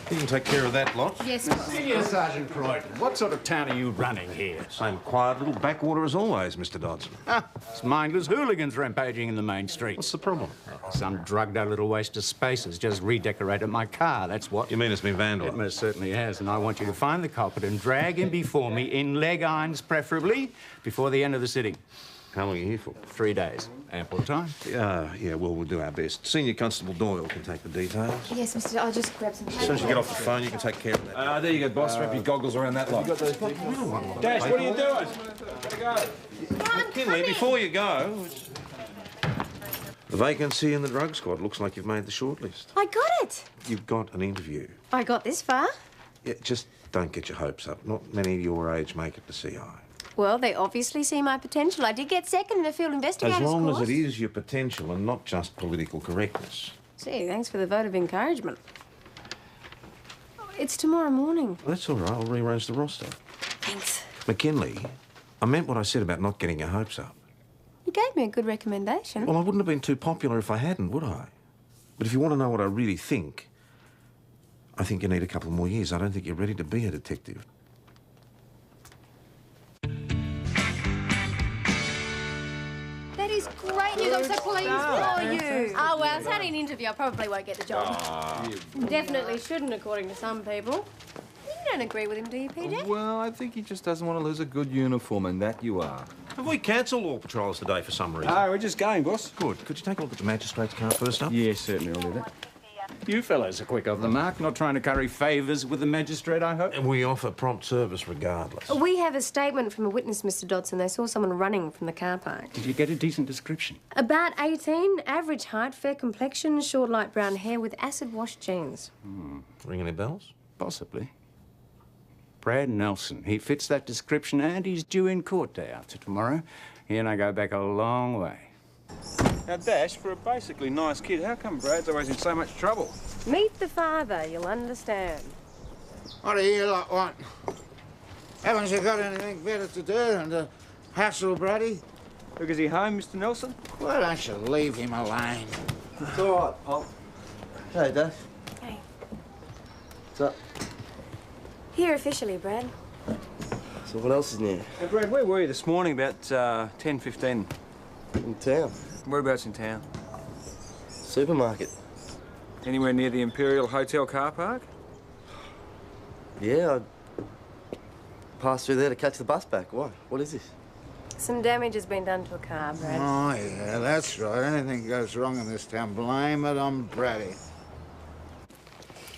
You can take care of that lot. Yes, boss. Senior Sergeant Croydon, what sort of town are you running here? Same quiet little backwater as always, Mr. Dodson. It's mindless hooligans rampaging in the main street. What's the problem? Some drugged-out little waste of space has just redecorated my car, that's what. You mean it's been vandalised? It most certainly has, and I want you to find the culprit and drag him before me, in leg irons preferably, before the end of the sitting. How long are you here for? 3 days. Ample time. Yeah, well, we'll do our best. Senior Constable Doyle can take the details. Yes, Mr. I'll just grab some. As soon as you get off the phone, you can take care of that. There you go, boss. Wrap your goggles around that lot. Dash, what are you doing? Gotta go. McKinley, before you go... The vacancy in the drug squad looks like you've made the shortlist. I got it. You've got an interview. I got this far. Yeah, just don't get your hopes up. Not many of your age make it to CI. Well, they obviously see my potential. I did get second in the field investigators As long course. as it is your potential and not just political correctness. Gee, thanks for the vote of encouragement. Oh, it's tomorrow morning. Well, that's all right. I'll rearrange the roster. Thanks. McKinley, I meant what I said about not getting your hopes up. You gave me a good recommendation. Well, I wouldn't have been too popular if I hadn't, would I? But if you want to know what I really think, I think you need a couple more years. I don't think you're ready to be a detective. That is great news. I'm so pleased for you. Oh, well, it's only an interview. I probably won't get the job. Definitely shouldn't, according to some people. You don't agree with him, do you, PJ? Well, I think he just doesn't want to lose a good uniform, and that you are. Have we cancelled all patrols today for some reason? Oh, we're just going, boss. Good. Could you take a look at the magistrate's car first up? Yes, certainly, I'll do that. You fellows are quick off the mark, not trying to curry favours with the magistrate, I hope. And we offer prompt service regardless. We have a statement from a witness, Mr. Dodson. They saw someone running from the car park. Did you get a decent description? About 18, average height, fair complexion, short light brown hair with acid-washed jeans. Ring any bells? Possibly. Brad Nelson. He fits that description, and he's due in court day after tomorrow. He and I go back a long way. Now, Dash, for a basically nice kid, how come Brad's always in so much trouble? Meet the father, you'll understand. What do you lot want? Haven't you got anything better to do than to hassle Brady? Look, is he home, Mr. Nelson? Why don't you leave him alone? It's all right, Pop. Hey, Dash. Hey. What's up? Here officially, Brad. So what else is new? Hey, Brad, where were you this morning about 10:15? In town. Whereabouts in town? Supermarket. Anywhere near the Imperial Hotel car park? Yeah, I passed through there to catch the bus back. Why? What is this? Some damage has been done to a car, Brad. Oh, yeah, that's right. Anything goes wrong in this town, blame it on Brady.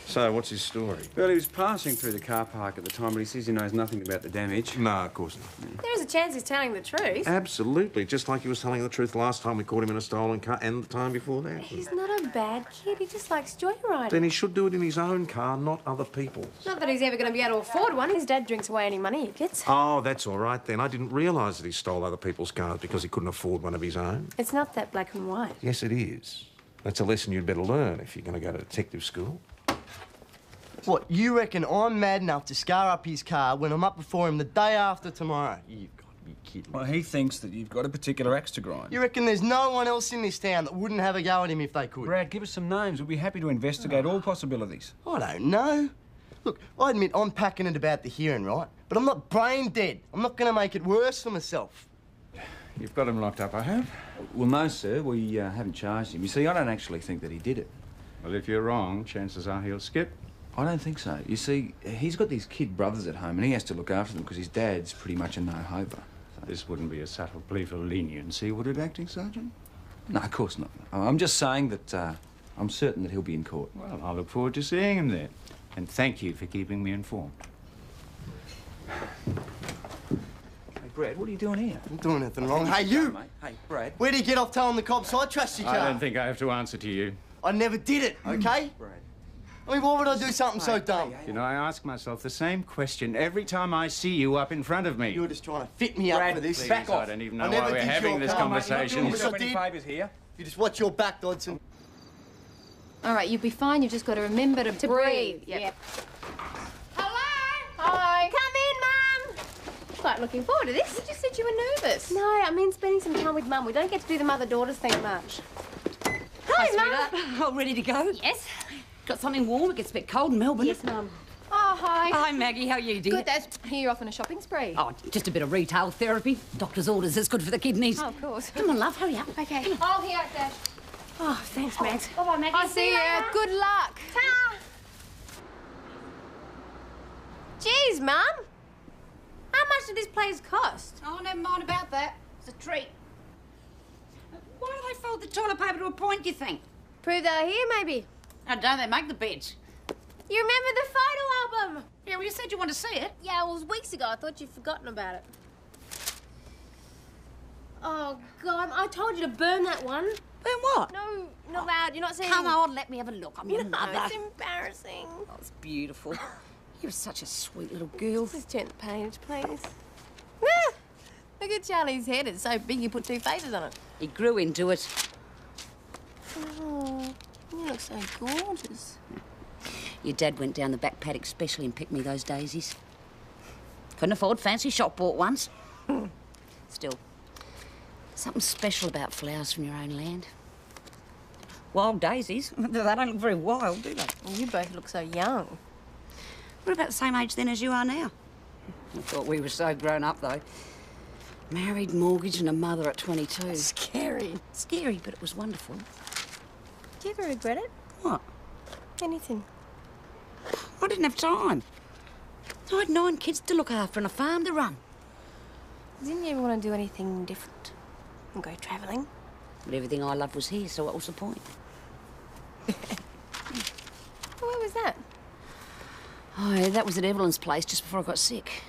So, what's his story? Well, he was passing through the car park at the time, but he says he knows nothing about the damage. No, of course not. There is a chance he's telling the truth. Absolutely. Just like he was telling the truth last time we caught him in a stolen car and the time before that. He's not a bad kid. He just likes joyriding. Then he should do it in his own car, not other people's. Not that he's ever going to be able to afford one. His dad drinks away any money he gets. Oh, that's all right then. I didn't realise that he stole other people's cars because he couldn't afford one of his own. It's not that black and white. Yes, it is. That's a lesson you'd better learn if you're going to go to detective school. What, you reckon I'm mad enough to scar up his car when I'm up before him the day after tomorrow? You've got to be kidding. Well, he thinks that you've got a particular axe to grind. You reckon there's no one else in this town that wouldn't have a go at him if they could? Brad, give us some names. We'll be happy to investigate all possibilities. I don't know. Look, I admit I'm packing it about the hearing, right? But I'm not brain dead. I'm not going to make it worse for myself. You've got him locked up, I hope? Well, no, sir. We haven't charged him. You see, I don't actually think that he did it. Well, if you're wrong, chances are he'll skip. I don't think so. You see, he's got these kid brothers at home and he has to look after them because his dad's pretty much a no-hoper. This wouldn't be a subtle plea for leniency, would it, Acting Sergeant? No, of course not. I'm just saying that I'm certain that he'll be in court. Well, I look forward to seeing him there. And thank you for keeping me informed. Hey, Brad, what are you doing here? I'm doing nothing wrong. Hey, you! Mate. Hey, Brad. Where'd he get off telling the cops I trust your car? I don't think I have to answer to you. I never did it, okay? Brad. I mean, why would I do something so dumb? You know, I ask myself the same question every time I see you up in front of me. You're just trying to fit me up Brad, for this. please, Back off. I don't even know I never why we're did having your this car, conversation. Mate. You're You're not doing not any favours here. You just watch your back, Dodson. All right, you'll be fine. You've just got to remember to breathe. Yep. Hello? Hi. Come in, Mum. Quite looking forward to this. You just said you were nervous. No, I mean spending some time with Mum. We don't get to do the mother-daughter thing much. Hi, Mum. All ready to go? Yes. Got something warm? It gets a bit cold in Melbourne. Yes, Mum. Oh, hi. Hi, Maggie. How are you, dear? Good, Dad. Here you're off on a shopping spree. Oh, just a bit of retail therapy. Doctor's orders is good for the kidneys. Oh, of course. Come on, love. Hurry up. Okay. Oh, here, Dad. Oh, thanks, Max. Bye-bye, Maggie. I'll see you. Good luck. Ta! Jeez, Mum. How much did this place cost? Oh, never mind about that. It's a treat. Why do they fold the toilet paper to a point, do you think? Prove they were here, maybe. Oh, don't they make the beds? You remember the photo album? Yeah, well, you said you wanted to see it. Yeah, well, it was weeks ago. I thought you'd forgotten about it. Oh, God, I told you to burn that one. Burn what? No, not loud. You're not saying... Come on, let me have a look. I'm your No, mother. it's embarrassing. Oh, it's beautiful. You're such a sweet little girl. Just turn the page, please. Ah, look at Charlie's head. It's so big you put two faces on it. He grew into it. Oh, you look so gorgeous. Your dad went down the back paddock specially and picked me those daisies. Couldn't afford fancy shop bought ones. Still, something special about flowers from your own land. Wild daisies, they don't look very wild, do they? Well, you both look so young. We're about the same age then as you are now. I thought we were so grown up, though. Married, mortgage and a mother at 22. Scary. Scary, but it was wonderful. Do you ever regret it? What? Anything? I didn't have time. I had 9 kids to look after and a farm to run. Didn't you ever want to do anything different? And go travelling? But everything I loved was here, so what was the point? Where was that? Oh, that was at Evelyn's place just before I got sick.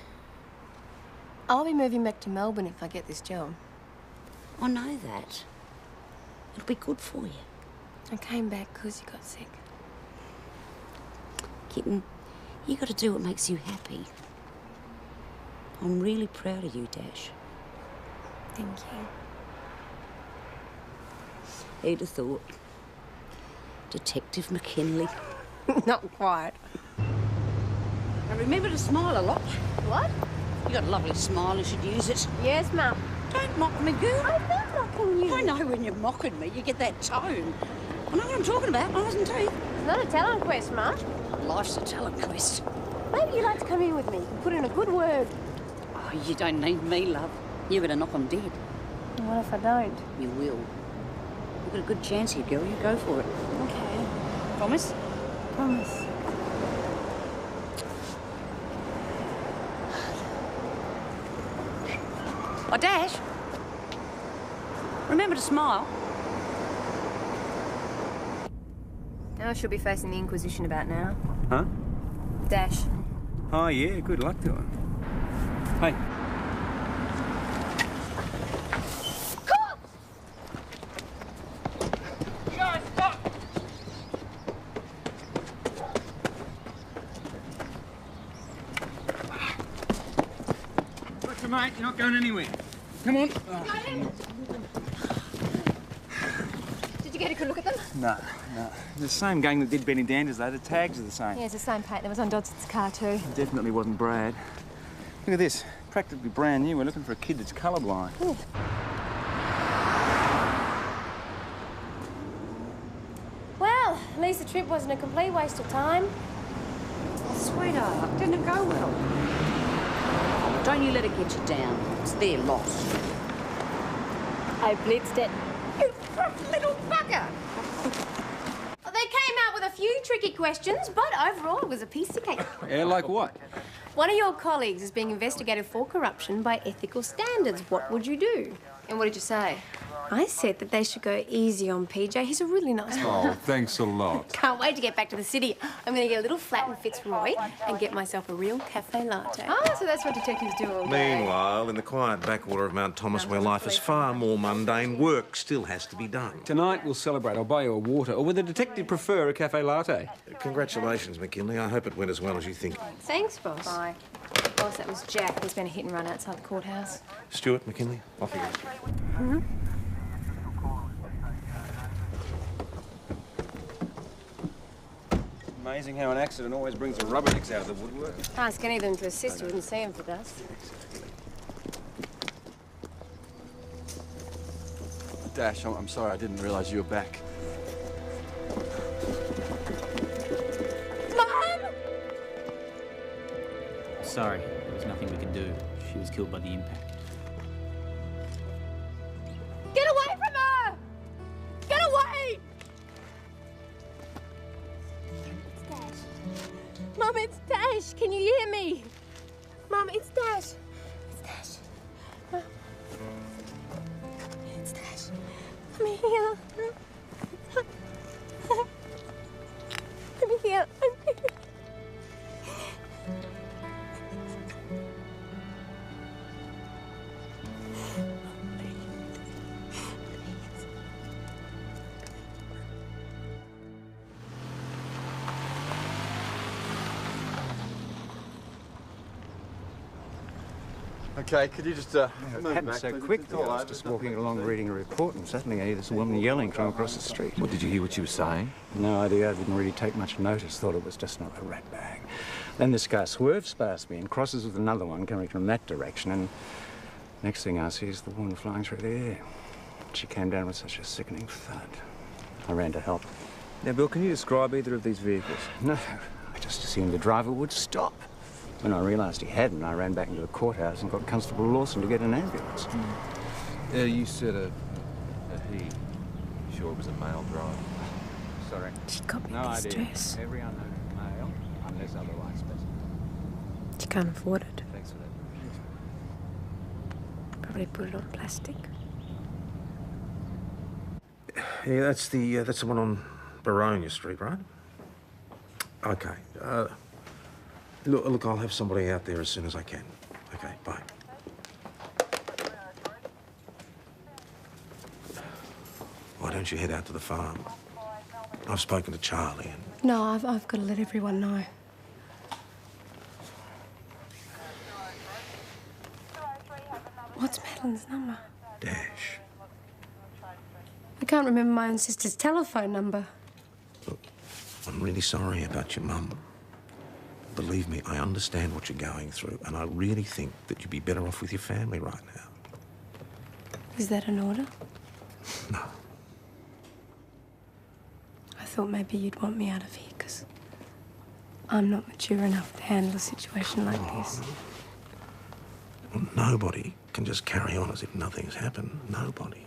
I'll be moving back to Melbourne if I get this job. I know that. It'll be good for you. I came back because you got sick. Kitten, you got to do what makes you happy. I'm really proud of you, Dash. Thank you. Who'd have thought? Detective McKinley. Not quite. I remember to smile a lot. What? You got a lovely smile, you should use it. Yes, Mum. Don't mock me, girl. I'm not mocking you. I know when you're mocking me, you get that tone. I know what I'm talking about, eyes and teeth. It's not a talent quest, Mum. Life's a talent quest. Maybe you'd like to come in with me and put in a good word. Oh, you don't need me, love. You're going to knock 'em dead. And what if I don't? You will. You've got a good chance here, girl. You go for it. Okay. Promise? Promise. Oh, Dash. Remember to smile. Now she'll be facing the Inquisition about now. Huh? Dash. Oh, yeah, good luck to her. Hey. Gotcha, mate. You're not going anywhere. Come on. Did you get a good look at them? No. The same gang that did Benny Danders, though. The tags are the same. Yeah, it's the same paint that was on Dodson's car too. Definitely wasn't Brad. Look at this. Practically brand new. We're looking for a kid that's colourblind. Ooh. Well, at least the trip wasn't a complete waste of time. Oh, sweetheart, didn't it go well? Don't you let it get you down. It's their loss. I blitzed it. You rough little bugger! Well, they came out with a few tricky questions, but overall it was a piece of cake. Yeah, like what? One of your colleagues is being investigated for corruption by ethical standards. What would you do? And what did you say? I said that they should go easy on PJ. He's a really nice guy. Oh, thanks a lot. Can't wait to get back to the city. I'm going to get a little flat in Fitzroy and get myself a real cafe latte. Oh, so that's what detectives do all day. Meanwhile, in the quiet backwater of Mount Thomas, where life is far more mundane, work still has to be done. Tonight we'll celebrate. I'll buy you a water. Or would the detective prefer a cafe latte? Congratulations, McKinley. I hope it went as well as you think. Thanks, boss. Bye. Boss, that was Jack. There's been a hit and run outside the courthouse. Stuart, McKinley, off you go. Mm-hmm. Amazing how an accident always brings a rubbernecks out of the woodwork. Ask any of them to assist. You wouldn't see him for dust. Dash, I'm sorry, I didn't realise you were back. Sorry, there was nothing we could do. She was killed by the impact. Get away from her! Get away! It's Dash. Mum, it's Dash. Can you hear me? Mum, it's Dash. It's Dash. Mum. It's Dash. I'm here. I'm here. I'm here. Okay, could you just It move happened back, so please? quick. It's I all was over. just walking along reading a report, and suddenly I hear this woman yelling from across the street. Well, did you hear what she was saying? No idea. I didn't really take much notice. Thought it was just another rat bag. Then this car swerves past me and crosses with another one coming from that direction, and next thing I see is the woman flying through the air. She came down with such a sickening thud. I ran to help. Now, Bill, can you describe either of these vehicles? No, I just assumed the driver would stop. When I realised he hadn't, I ran back into the courthouse and got Constable Lawson to get an ambulance. You said a he. Sure it was a male driver? Sorry. She got me No this idea. dress. Every unknown male, unless otherwise specified. She can't afford it. Thanks for that. Probably put it on plastic. Yeah, that's the one on Baronia Street, right? Okay. Look, I'll have somebody out there as soon as I can. Okay, bye. Why don't you head out to the farm? I've spoken to Charlie and... No, I've got to let everyone know. What's Madeline's number? Dash. I can't remember my own sister's telephone number. Look, I'm really sorry about your mum. Believe me, I understand what you're going through, and I really think that you'd be better off with your family right now. Is that an order? No. I thought maybe you'd want me out of here, because I'm not mature enough to handle a situation like this. Well, nobody can just carry on as if nothing's happened. Nobody.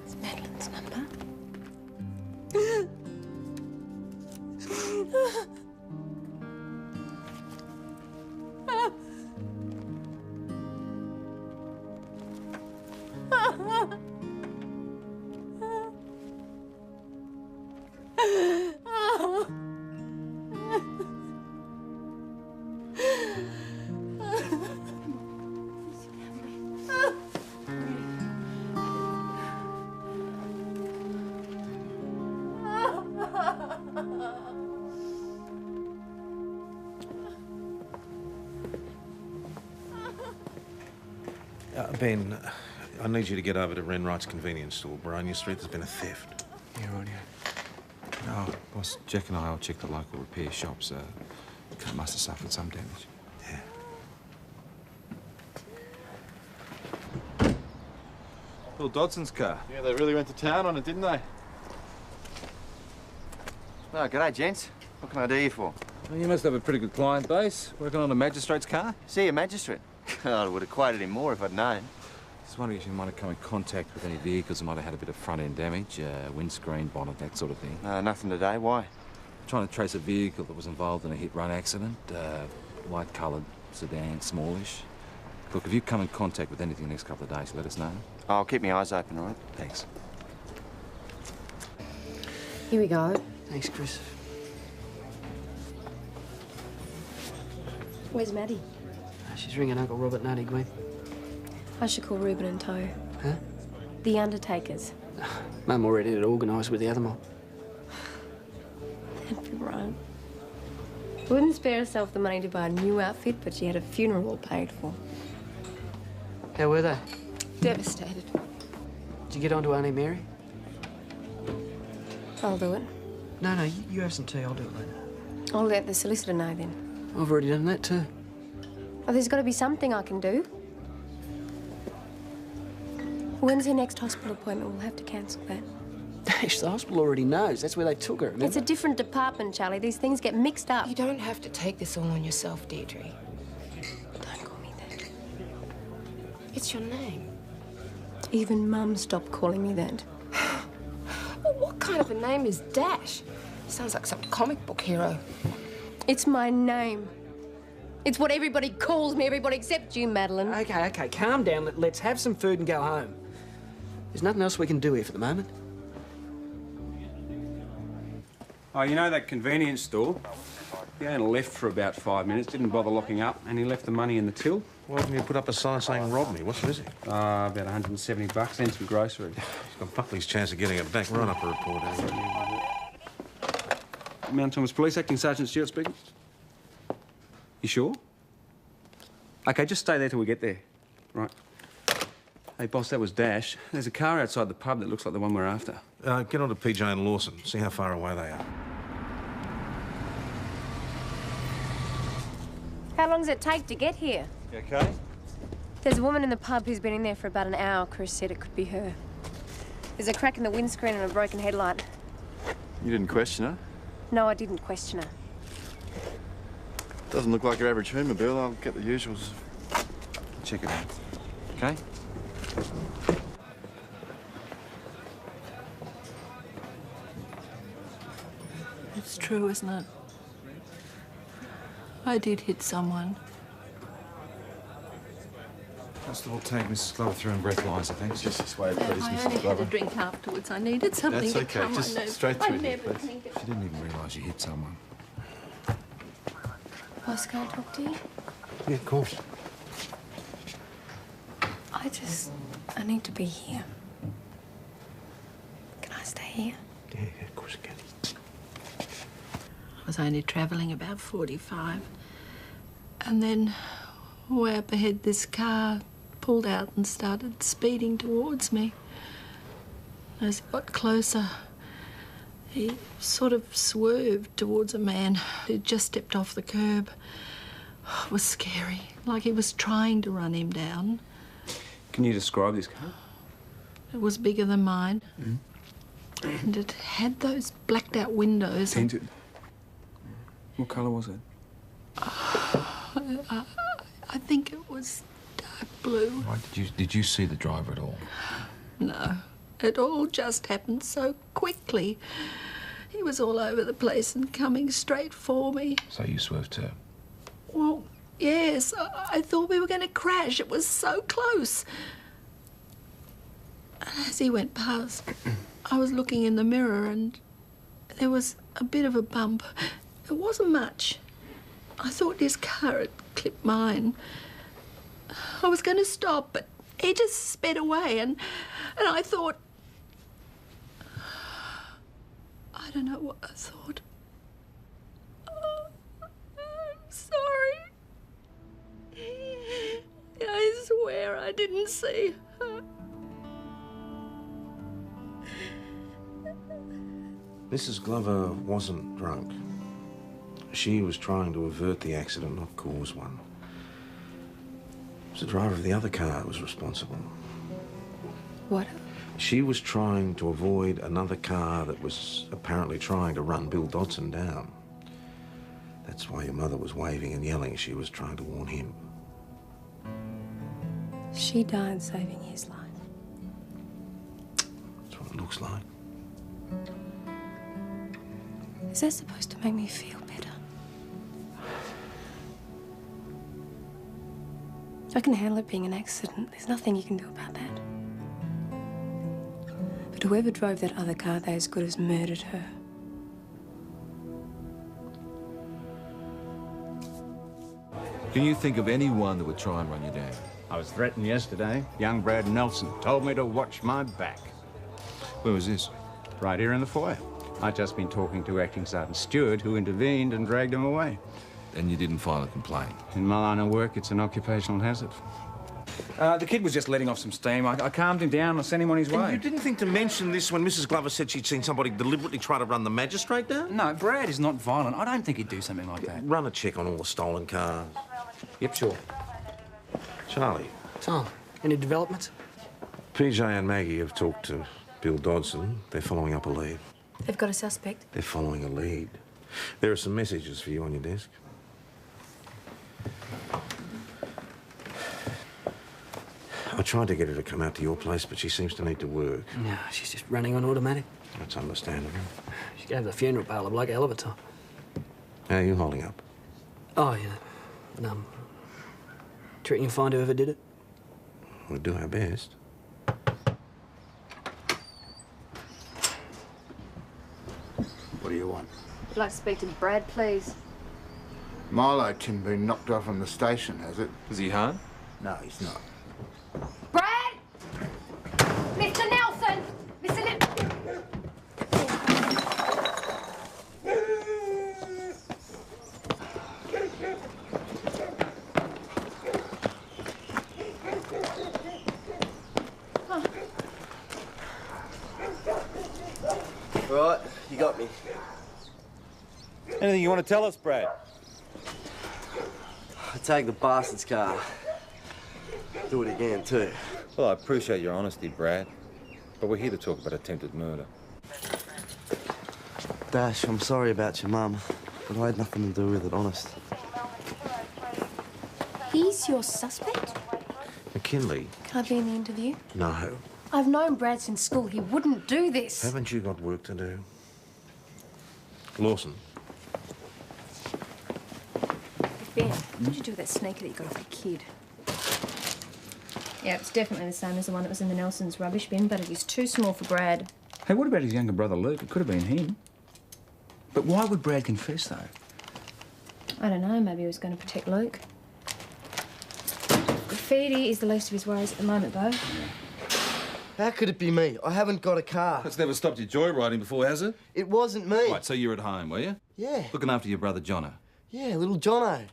It's Madeline's number. Ben, I need you to get over to Renwright's convenience store, Baronia Street. There's been a theft. Yeah, right, yeah. Oh, boss, Jack and I will check the local repair shops. The car must have suffered some damage. Yeah. Bill Dodson's car. Yeah, they really went to town on it, didn't they? Oh, g'day, gents. What can I do you for? Well, you must have a pretty good client base, working on a magistrate's car. See a magistrate? I would have quoted him more if I'd known. Just wondering if you might have come in contact with any vehicles that might have had a bit of front-end damage, windscreen, bonnet, that sort of thing. Nothing today. Why? Trying to trace a vehicle that was involved in a hit-run accident. White-coloured sedan, smallish. Look, if you come in contact with anything the next couple of days, let us know. I'll keep my eyes open, all right? Thanks. Here we go. Thanks, Chris. Where's Maddie? She's ringing Uncle Robert Nutty, Gwen. I should call Reuben and Toe. Huh? The Undertakers. Mum already had organised with the other mob. That'd be right. Wouldn't spare herself the money to buy a new outfit, but she had a funeral all paid for. How were they? Devastated. Did you get on to Auntie Mary? I'll do it. No, you have some tea. I'll do it later. I'll let the solicitor know then. I've already done that too. Oh, there's got to be something I can do. When's her next hospital appointment? We'll have to cancel that. Dash, the hospital already knows. That's where they took her, remember? It's a different department, Charlie. These things get mixed up. You don't have to take this all on yourself, Deirdre. Don't call me that. It's your name. Even Mum stopped calling me that. Well, what kind of a name is Dash? Sounds like some comic book hero. It's my name. It's what everybody calls me, everybody except you, Madeline. Okay, calm down. Let's have some food and go home. There's nothing else we can do here for the moment. Oh, you know that convenience store? He only left for about 5 minutes, didn't bother locking up, and he left the money in the till. Why didn't you put up a sign saying rob me? What's missing? About $170, then some groceries. He's got Buckley's chance of getting it back. Run up a report. Mount Thomas Police, Acting Sergeant Stewart speaking. You sure? OK, just stay there till we get there. Right. Hey, boss, that was Dash. There's a car outside the pub that looks like the one we're after. Get on to PJ and Lawson. See how far away they are. How long does it take to get here? You okay? There's a woman in the pub who's been in there for about an hour. Chris said it could be her. There's a crack in the windscreen and a broken headlight. You didn't question her? No, I didn't question her. Doesn't look like your average Hoomobile. I'll get the usuals. Check it out. Okay? It's true, isn't it? I did hit someone. Constable, take Mrs. Glover through and breathalyzer, thanks. Just this way, please, I Mrs. only had Glover. a drink afterwards. I needed something That's to okay. calm Just my nerves. straight through I here, never please. needed. She didn't even realise you hit someone. Boss, can I talk to you? Yeah, of course. I need to be here. Can I stay here? Yeah, of course you can. I was only travelling about 45. And then, way up ahead, this car pulled out and started speeding towards me. As it got closer, he sort of swerved towards a man who'd just stepped off the curb. It was scary, like he was trying to run him down. Can you describe this car? It was bigger than mine. And it had those blacked out windows. Tinted. What colour was it? I think it was dark blue. Right, did you see the driver at all? No, it all just happened so quickly. He was all over the place and coming straight for me. So you swerved too? Well, yes, I thought we were going to crash. It was so close. And as he went past, I was looking in the mirror and there was a bit of a bump. It wasn't much. I thought his car had clipped mine. I was going to stop, but he just sped away and I thought... I don't know what I thought. Oh, I'm sorry. I swear I didn't see her. Mrs. Glover wasn't drunk. She was trying to avert the accident, not cause one. It was the driver of the other car that was responsible. What? She was trying to avoid another car that was apparently trying to run Bill Dodson down. That's why your mother was waving and yelling. She was trying to warn him. She died saving his life. That's what it looks like. Is that supposed to make me feel better? I can handle it being an accident. There's nothing you can do about that. But whoever drove that other car, they as good as murdered her. Can you think of anyone that would try and run you down? I was threatened yesterday. Young Brad Nelson told me to watch my back. Where was this? Right here in the foyer. I'd just been talking to Acting Sergeant Stewart, who intervened and dragged him away. And you didn't file a complaint? In my line of work, it's an occupational hazard. The kid was just letting off some steam. I calmed him down and sent him on his way. And you didn't think to mention this when Mrs. Glover said she'd seen somebody deliberately try to run the magistrate down? No, Brad is not violent. I don't think he'd do something like that. Run a check on all the stolen cars. Yep, sure. Charlie. Tom, any developments? PJ and Maggie have talked to Bill Dodson. They're following up a lead. They've got a suspect? They're following a lead. There are some messages for you on your desk. I tried to get her to come out to your place, but she seems to need to work. No, she's just running on automatic. That's understandable. She gave the funeral parlour bloke a hell of a time. How are you holding up? Oh, yeah. But, do you reckon you'll find whoever did it? We'll do our best. What do you want? I'd like to speak to Brad, please. Milo hasn't been knocked off from the station, has it? Is he home? No, he's not. Brad! Mr. Nelson! Mr. Right, you got me. Anything you want to tell us, Brad? I take the bastard's car. Do it again, too. Well, I appreciate your honesty, Brad. But we're here to talk about attempted murder. Dash, I'm sorry about your mum, but I had nothing to do with it, honest. He's your suspect? McKinley. Can I be in the interview? No. I've known Brad since school. He wouldn't do this. Haven't you got work to do? Lawson. Ben, what did you do with that sneaker that you got off the kid? Yeah, it's definitely the same as the one that was in the Nelson's rubbish bin, but it is too small for Brad. Hey, what about his younger brother, Luke? It could have been him. But why would Brad confess, though? I don't know, maybe he was going to protect Luke. Graffiti is the least of his worries at the moment, though. How could it be me? I haven't got a car. That's never stopped you joyriding before, has it? It wasn't me. Right, so you're at home, were you? Yeah. Looking after your brother, Jono. Yeah, little Jono.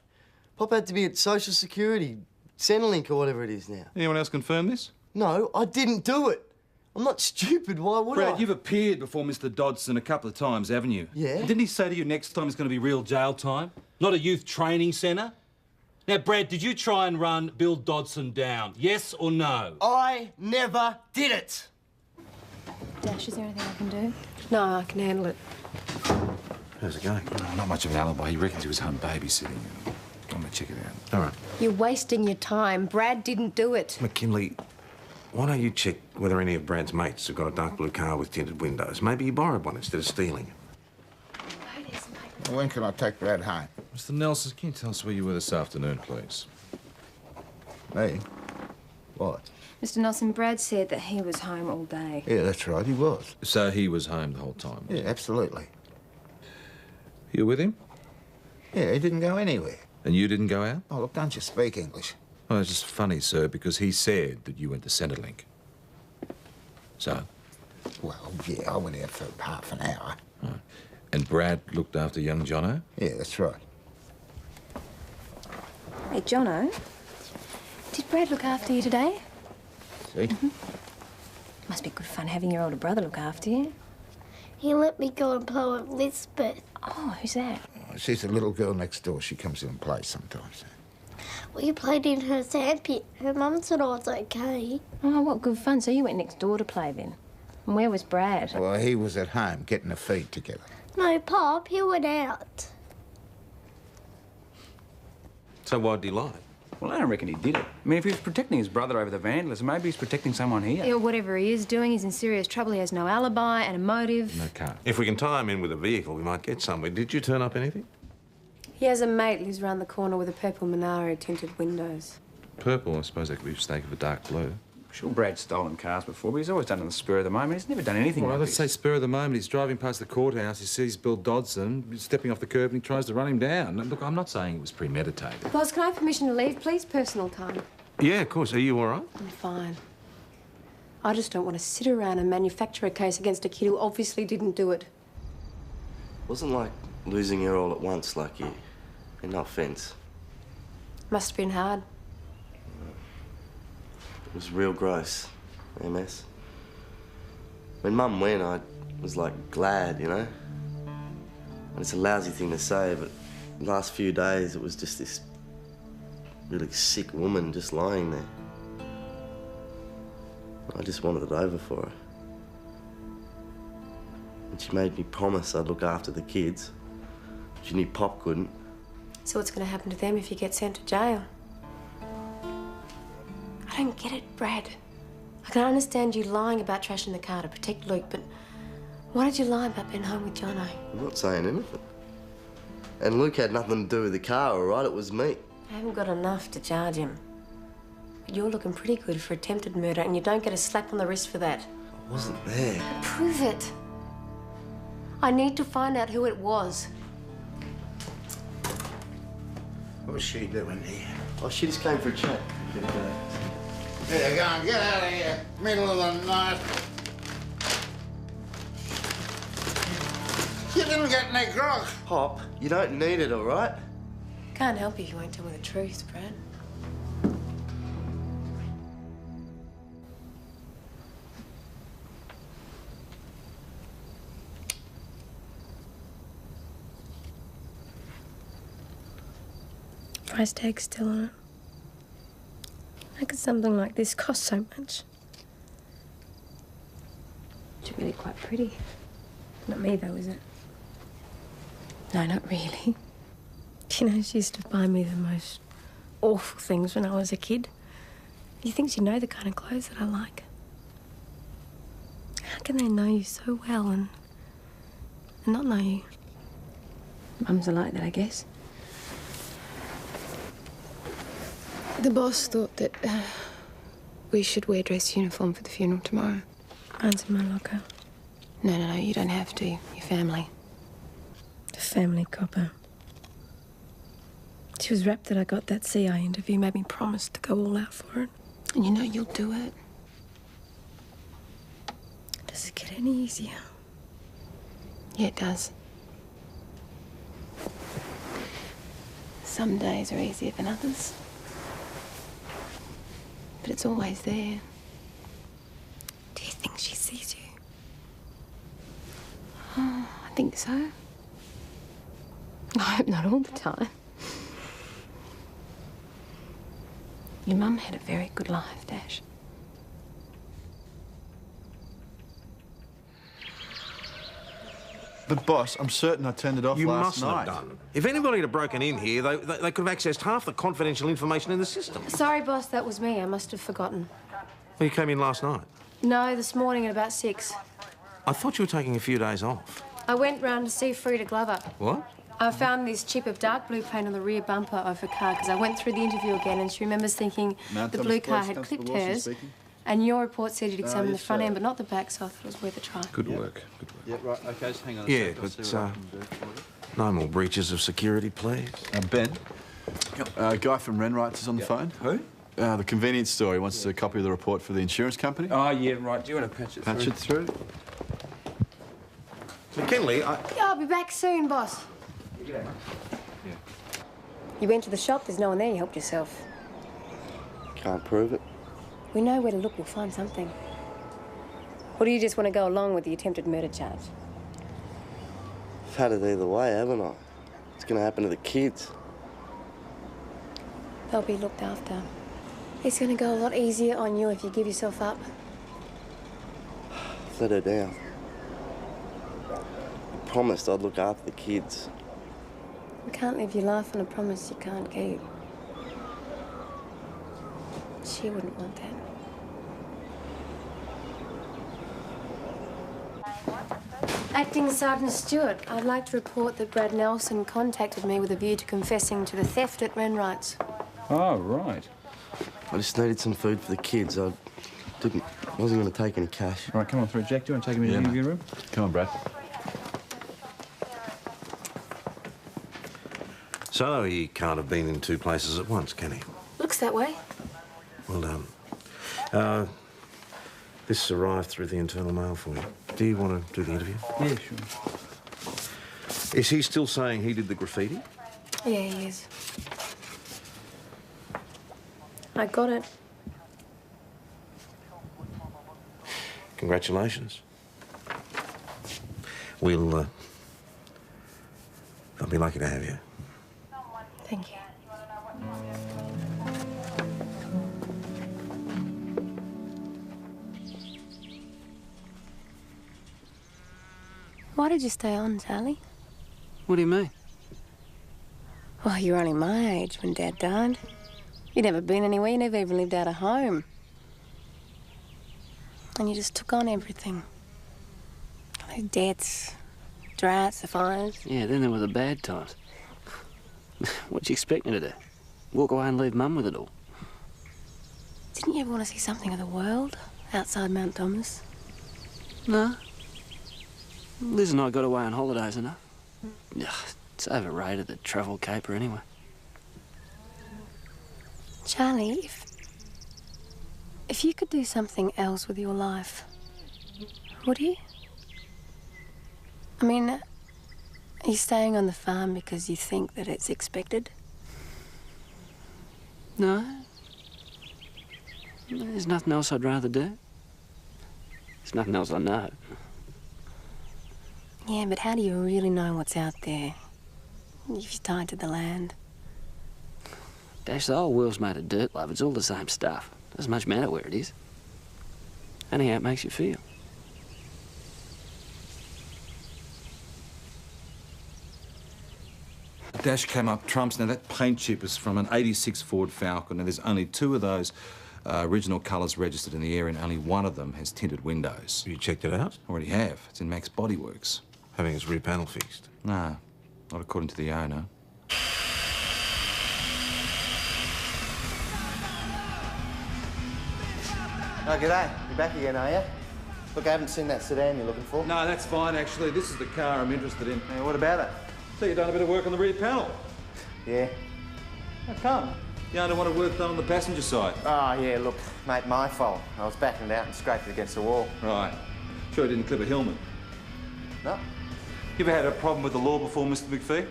Pop had to be at Social Security, Centrelink or whatever it is now. Anyone else confirm this? No, I didn't do it. I'm not stupid, why would Brad, I? you've appeared before Mr. Dodson a couple of times, haven't you? Yeah. Didn't he say to you next time it's going to be real jail time? Not a youth training centre? Now, Brad, did you try and run Bill Dodson down? Yes or no? I never did it. Dash, is there anything I can do? No, I can handle it. How's it going? Not much of an alibi. He reckons he was home babysitting. I'm going to check it out. All right. You're wasting your time. Brad didn't do it. McKinley, why don't you check whether any of Brad's mates have got a dark blue car with tinted windows? Maybe he borrowed one instead of stealing it. Well, when can I take Brad home? Mr. Nelson, can you tell us where you were this afternoon, please? Me? What? Mr. Nelson, Brad said that he was home all day. Yeah, that's right, he was. So he was home the whole time? Yeah, absolutely. You were with him? Yeah, he didn't go anywhere. And you didn't go out? Oh, look, don't you speak English? Well, it's just funny, sir, because he said that you went to Centrelink. So? Well, yeah, I went out for half an hour. Right. And Brad looked after young Jono? Yeah, that's right. Hey, Jono, did Brad look after you today? See? Must be good fun having your older brother look after you. He let me go and play with Lisbeth. Oh, who's that? Oh, she's the little girl next door. She comes in and plays sometimes. We played in her sandpit. Her mum said I was okay. Oh, what good fun. So you went next door to play then? And where was Brad? Well, he was at home getting a feed together. No, Pop, he went out. So why'd he lie? Well, I don't reckon he did it. I mean, if he was protecting his brother over the vandalism, maybe he's protecting someone here. Yeah, whatever he is doing, he's in serious trouble. He has no alibi and a motive. No car. If we can tie him in with a vehicle, we might get somewhere. Did you turn up anything? He has a mate who's round the corner with a purple Monaro tinted windows. Purple, I suppose that could be mistaken for dark blue. Sure, Brad's stolen cars before, but he's always done it on the spur of the moment. He's never done anything Well, like let's this. say spur of the moment. He's driving past the courthouse. He sees Bill Dodson stepping off the curb and he tries to run him down. Look, I'm not saying it was premeditated. Boss, can I have permission to leave, please? Personal time. Yeah, of course. Are you all right? I'm fine. I just don't want to sit around and manufacture a case against a kid who obviously didn't do it. Wasn't like losing her all at once, like you. And no offence. Must have been hard. It was real gross, MS. When Mum went, I was like glad, you know? And it's a lousy thing to say, but the last few days it was just this really sick woman just lying there. I just wanted it over for her. And she made me promise I'd look after the kids. She knew Pop couldn't. So what's going to happen to them if you get sent to jail? I don't get it, Brad. I can understand you lying about trashing the car to protect Luke, but why did you lie about being home with Jono? I'm not saying anything. And Luke had nothing to do with the car, all right? It was me. I haven't got enough to charge him. But you're looking pretty good for attempted murder, and you don't get a slap on the wrist for that. I wasn't there. Prove it. I need to find out who it was. What was she doing here? Oh, she just came for a chat. Here you go, and get out of here. Middle of the night. You didn't get any grog. Pop, you don't need it, all right? Can't help you if you won't tell me the truth, Brad. Price tag still on it. How could something like this cost so much? It's really quite pretty. Not me, though, is it? No, not really. You know, she used to buy me the most awful things when I was a kid. He thinks you know the kind of clothes that I like. How can they know you so well and not know you? Mums are like that, I guess. The boss thought that we should wear dress uniform for the funeral tomorrow. Mine's in my locker. No, you don't have to. Your family. The family copper. She was rapt that I got that CI interview, made me promise to go all out for it. And you know you'll do it. Does it get any easier? Yeah, it does. Some days are easier than others. But it's always there. Do you think she sees you? Oh, I think so. I hope not all the time. Your mum had a very good life, Dash. But, boss, I'm certain I turned it off You last must night. have done. If anybody had broken in here, they could have accessed half the confidential information in the system. Sorry, boss, that was me. I must have forgotten. Well, you came in last night. No, this morning at about 6. I thought you were taking a few days off. I went round to see Frida Glover. What? I found this chip of dark blue paint on the rear bumper of her car because I went through the interview again and she remembers thinking Mount the Thomas blue car Police had Constable clipped Wilson hers. speaking. And your report said you'd examined the yes, front sir. end but not the back, so I thought it was worth a try. Good work. Good work. Yeah, right, OK, just hang on a Yeah, sec. I'll see but what I can do for you. no more breaches of security, please. Ben, guy from Renwrights is on the phone. Who? The convenience store. He wants a copy of the report for the insurance company. Oh, yeah, right. Do you want to patch it through? Patch it through. McKinley, Yeah, I'll be back soon, boss. Yeah. You went to the shop, there's no one there, you helped yourself. Can't prove it. We know where to look, we'll find something. Or do you just want to go along with the attempted murder charge? I've had it either way, haven't I? It's going to happen to the kids. They'll be looked after. It's going to go a lot easier on you if you give yourself up. I've let her down. I promised I'd look after the kids. You can't live your life on a promise you can't keep. She wouldn't want that. Acting Sergeant Stewart, I'd like to report that Brad Nelson contacted me with a view to confessing to the theft at Renwrights. Oh, right. I just needed some food for the kids. I wasn't going to take any cash. All right, come on through, Jack. Do you want to take him in the interview room? Come on, Brad. So he can't have been in two places at once, can he? Looks that way. Well done. This arrived through the internal mail for you. Do you want to do the interview? Yeah, sure. Is he still saying he did the graffiti? Yeah, he is. I got it. Congratulations. They'll be lucky to have you. Thank you. Why did you stay on, Charlie? What do you mean? Well, you were only my age when Dad died. You'd never been anywhere, you never even lived out of home. And you just took on everything. Those debts, droughts, the fires. Yeah, then there were the bad times. What'd you expect me to do? Walk away and leave Mum with it all? Didn't you ever want to see something of the world outside Mount Thomas? No. Liz and I got away on holidays enough. Ugh, it's overrated, the travel caper, anyway. Charlie, if you could do something else with your life, would you? I mean, are you staying on the farm because you think that it's expected? No. There's nothing else I'd rather do. There's nothing else I know. Yeah, but how do you really know what's out there if you're tied to the land? Dash, the whole world's made of dirt, love. It's all the same stuff. Doesn't much matter where it is. Only how it makes you feel. The dash came up trumps. Now, that paint chip is from an 86 Ford Falcon, and there's only 2 of those original colours registered in the area, and only one of them has tinted windows. You checked it out? Already have. It's in Mac's Bodyworks. Having his rear panel fixed? No, not according to the owner. Oh, g'day. You're back again, are you? Look, I haven't seen that sedan you're looking for. No, that's fine, actually. This is the car I'm interested in. Yeah, what about it? So you've done a bit of work on the rear panel? Yeah. How come? You only want work done on the passenger side? Oh, yeah, look, mate, my fault. I was backing it out and scraped it against the wall. Right. Sure you didn't clip a Hillman? No. You ever had a problem with the law before, Mr. McPhee?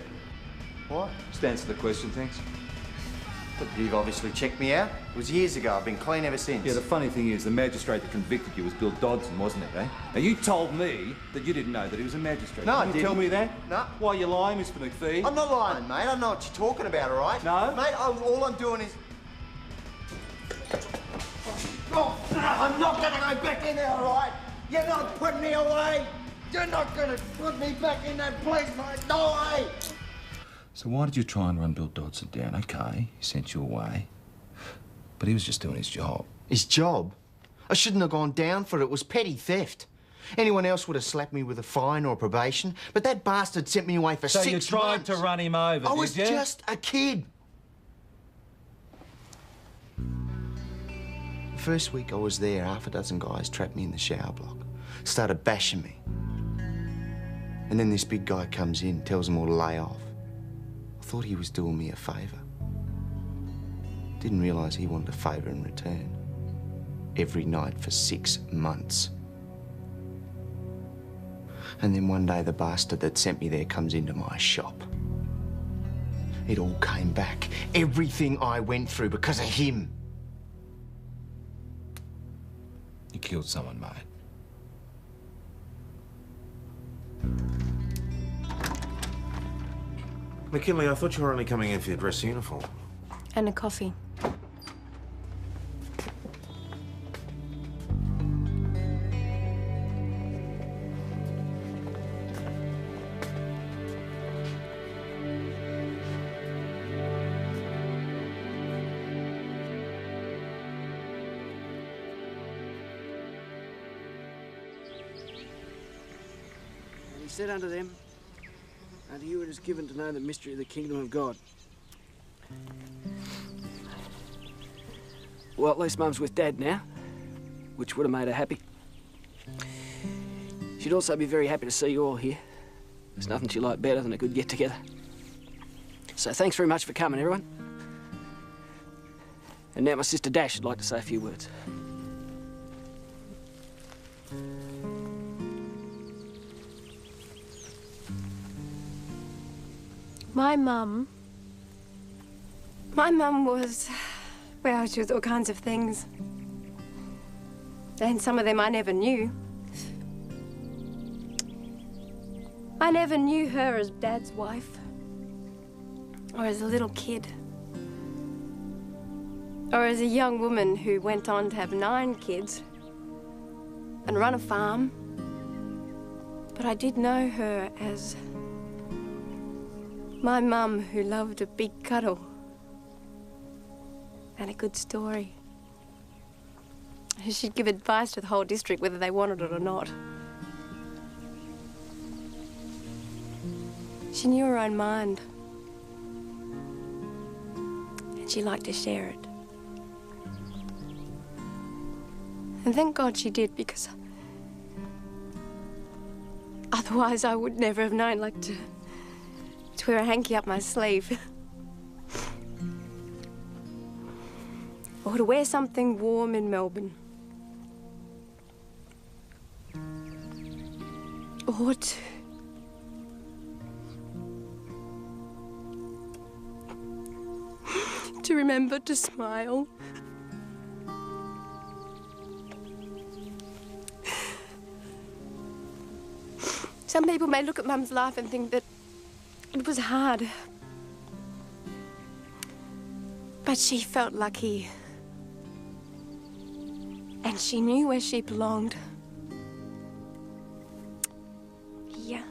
What? Just answer the question, thanks. But you've obviously checked me out. It was years ago. I've been clean ever since. Yeah, the funny thing is, the magistrate that convicted you was Bill Dodson, wasn't it, eh? Now, you told me that you didn't know that he was a magistrate. No, I Didn't you didn't. tell me that? No. Why are you lying, Mr. McPhee? I'm not lying, mate. I know what you're talking about, all right? No? Mate, all I'm doing is... Oh, I'm not going to go back in there, all right? You're not putting me away. You're not going to put me back in that place, mate. No way. So why did you try and run Bill Dodson down? OK, he sent you away. But he was just doing his job. His job? I shouldn't have gone down for it. It was petty theft. Anyone else would have slapped me with a fine or probation, but that bastard sent me away for 6 months. So you tried to run him over, I was did you? just a kid. The first week I was there, half a dozen guys trapped me in the shower block, started bashing me. And then this big guy comes in, tells them all to lay off. I thought he was doing me a favour. Didn't realise he wanted a favour in return. Every night for 6 months. And then one day the bastard that sent me there comes into my shop. It all came back. Everything I went through because of him. You killed someone, mate. McKinley, I thought you were only coming in for your dress uniform. And a coffee. And he said unto them, unto you it is given to know the mystery of the kingdom of God. Well, at least Mum's with Dad now. which would have made her happy. She'd also be very happy to see you all here. There's nothing she liked better than a good get-together. So thanks very much for coming, everyone. And now my sister Dash would like to say a few words. My mum was, well, she was all kinds of things. And some of them I never knew. I never knew her as Dad's wife, or as a little kid, or as a young woman who went on to have 9 kids and run a farm. But I did know her as my mum who loved a big cuddle and a good story. She'd give advice to the whole district whether they wanted it or not. She knew her own mind, and she liked to share it. And thank God she did, because otherwise I would never have known, like, to wear a hanky up my sleeve. Or to wear something warm in Melbourne. Or to remember to smile. Some people may look at Mum's life and think that it was hard. But she felt lucky. And she knew where she belonged. Yeah.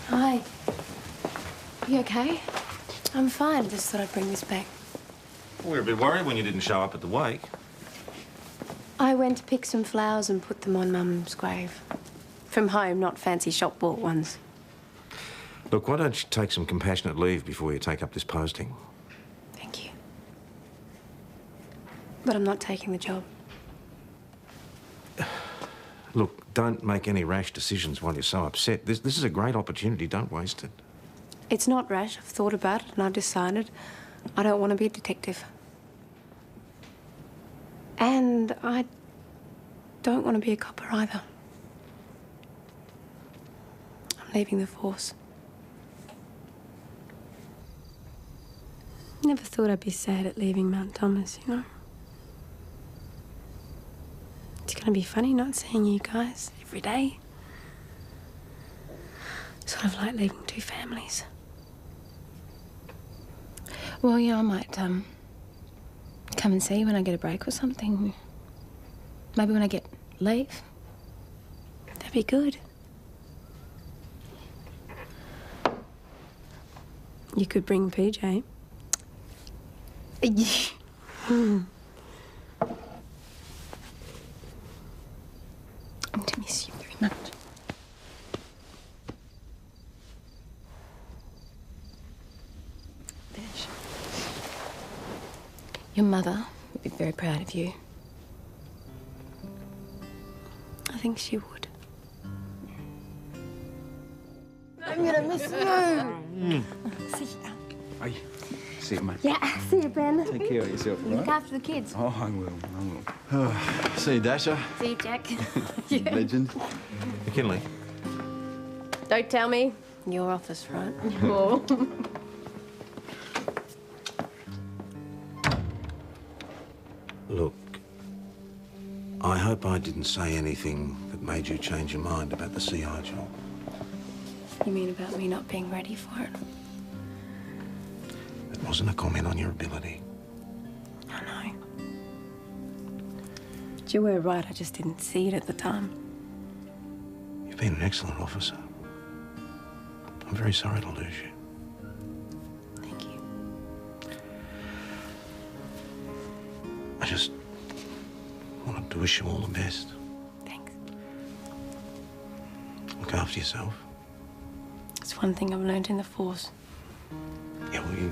Hi. You okay? I'm fine. Just thought I'd bring this back. We were a bit worried when you didn't show up at the wake. I went to pick some flowers and put them on Mum's grave. From home, not fancy shop-bought ones. Look, why don't you take some compassionate leave before you take up this posting? Thank you. But I'm not taking the job. Look, don't make any rash decisions while you're so upset. This is a great opportunity. Don't waste it. It's not rash. I've thought about it and I've decided I don't want to be a detective. And I don't want to be a copper either. I'm leaving the force. Never thought I'd be sad at leaving Mount Thomas, you know? It's gonna be funny not seeing you guys every day. Sort of like leaving 2 families. Well, yeah, I might come and see you when I get a break or something. Maybe when I get leave. That'd be good. You could bring PJ. I'm to miss you very much. Your mother would be very proud of you. I think she would. I'm gonna miss you. See ya. Hey, see you, mate. Yeah, see you, Ben. Take care of yourself, all right? Look after the kids. Oh, I will. See you, Dasher. See you, Jack. Legend. McKinley. Don't tell me. Your office, right? Oh. Look, I hope I didn't say anything that made you change your mind about the CI job. You mean about me not being ready for it? It wasn't a comment on your ability. I know. But you were right, I just didn't see it at the time. You've been an excellent officer. I'm very sorry to lose you. Thank you. I just wanted to wish you all the best. Thanks. Look after yourself. It's one thing I've learned in the Force. Yeah, well, you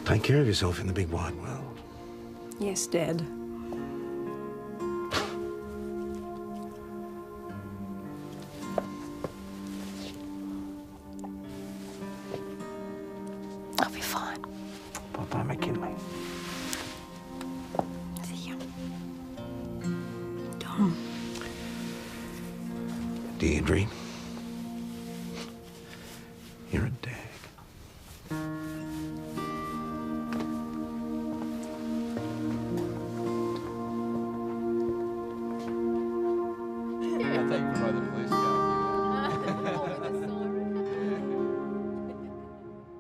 take care of yourself in the big wide world. Yes, Dad. I'll be fine. Bye-bye, McKinley. See you. Tom. Deirdre.